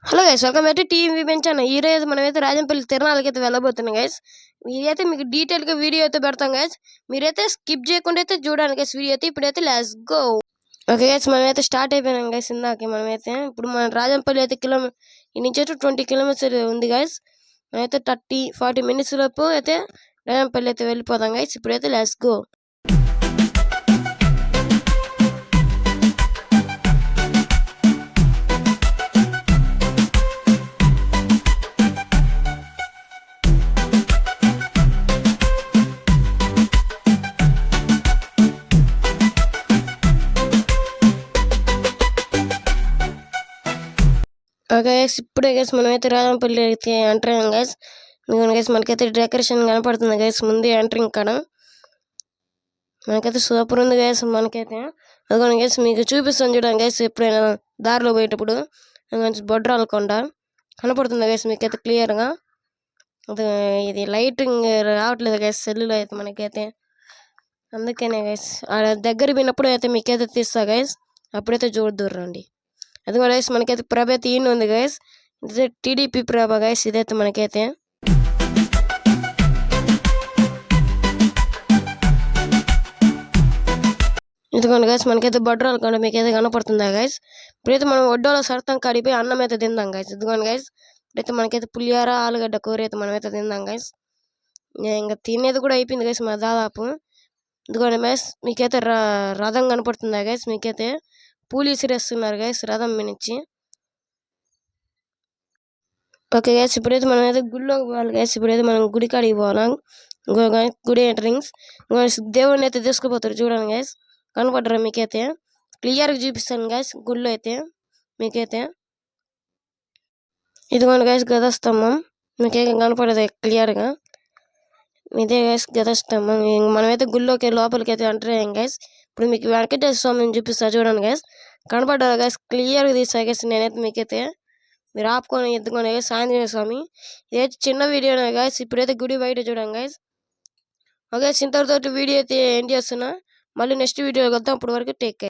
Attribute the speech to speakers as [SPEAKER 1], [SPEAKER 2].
[SPEAKER 1] Hello guys, welcome back to TV పెంచాను. ఈ రోజు మనమైతే రాజంపల్లి తిరణాలకి అయితే వెళ్ళబోతున్నాం గైస్. ఇదైతే మీకు డీటెయిల్గా వీడియో అయితే పెడతాం గైస్. మీరైతే స్కిప్ చేయకుండా అయితే చూడండి గైస్ వీడియో అయితే. ఇప్పుడైతే లెట్స్ గో. ఓకే గైస్, మనమైతే స్టార్ట్ అయిపోయినాం గైస్. ఇందాక మనమైతే ఇప్పుడు మన రాజంపల్లి అయితే ఈ నుంచి అయితే 20 కిలోమీటర్స్ ఉంది గైస్. మనమైతే 30-40 మినిట్స్ లోపు అయితే రాజంపల్లి అయితే వెళ్ళిపోతాం గైస్. ఇప్పుడైతే లెట్స్ గో. ఓకే గైస్, ఇప్పుడే గైస్ మనమైతే రాజంపల్లి అయితే ఎంటర్ అయ్యాం గైస్. గైస్ మనకైతే డెకరేషన్ కనపడుతుంది గైస్ ముందే ఎంట్రింగ్ కాడ. మనకైతే సూపర్ ఉంది గైస్. మనకైతే అదిగోండి గైస్, మీకు చూపిస్తాను చూడండి గైస్. ఎప్పుడైనా దారిలో పోయేటప్పుడు బొడ్రాల కొండ కనపడుతుంది గైస్ మీకైతే క్లియర్గా. ఇది లైటింగ్ రావట్లేదు గైస్ సెల్లులో అయితే మనకైతే. అందుకనే గైస్ దగ్గర పోయినప్పుడు అయితే మీకైతే తీస్తా గైస్. అప్పుడైతే చూడదురు రండి. అది కూడా గైస్ మనకైతే ప్రభ అయితే ఈయన ఉంది గైస్. ఇదైతే టీడీపీ ప్రభ గైస్. ఇదైతే మనకైతే ఇదిగోండి గైస్, మనకైతే బొడ్రాలు కొండ మీకైతే కనపడుతుందా గైస్. ఇప్పుడైతే మనం ఒడ్డోలో సరతం కాడిపోయి అన్నం అయితే తిందాం గైస్. ఇదిగోండి గైస్, ఇప్పుడైతే మనకైతే పులిహార ఆలుగడ్డ కూర అయితే మనమైతే తిందాం గైస్. ఇంకా తినేది కూడా అయిపోయింది గైస్ మా దాదాపు. ఇదిగోండి గైస్, మీకైతే రథం కనపడుతుందా గైస్. మీకైతే పూలు ఇసిరేస్తున్నారు గైస్ రథం నుంచి. ఓకే గైస్, ఇప్పుడైతే మనం అయితే గుడిలోకి పోవాలి గైస్. ఇప్పుడైతే మనం గుడి కాడికి పోవాలా. గుడి ఎంట్రింగ్స్ దేవుడిని అయితే తీసుకుపోతారు చూడండి గైస్. కనపడరా మీకైతే క్లియర్గా చూపిస్తాను గైస్. గుడిలో అయితే మీకైతే ఇదిగోండి గైస్ గదస్తంభం మీకైతే కనపడదు క్లియర్గా. ఇదే గైస్ గదస్తంభం. మనమైతే గుడిలోకి లోపలికి అయితే ఎంటర్ అయ్యాం గైస్. ఇప్పుడు మీకు వెంకటేశ్వర స్వామిని చూపిస్తా చూడండి గైస్. కనపడ్డారు గైస్, క్లియర్గా తీసా గైస్ నేనైతే మీకైతే. మీరు ఆపుకొని ఎత్తుకొని ఆంజనేయ స్వామి. ఇదైతే చిన్న వీడియోనే గైస్. ఇప్పుడైతే గుడి బయట చూడండి గైస్. ఓకే, ఇంతటితో వీడియో అయితే ఏం చేస్తున్నా. మళ్ళీ నెక్స్ట్ వీడియో వెళ్తాం. అప్పటి వరకు టేక్ కేర్.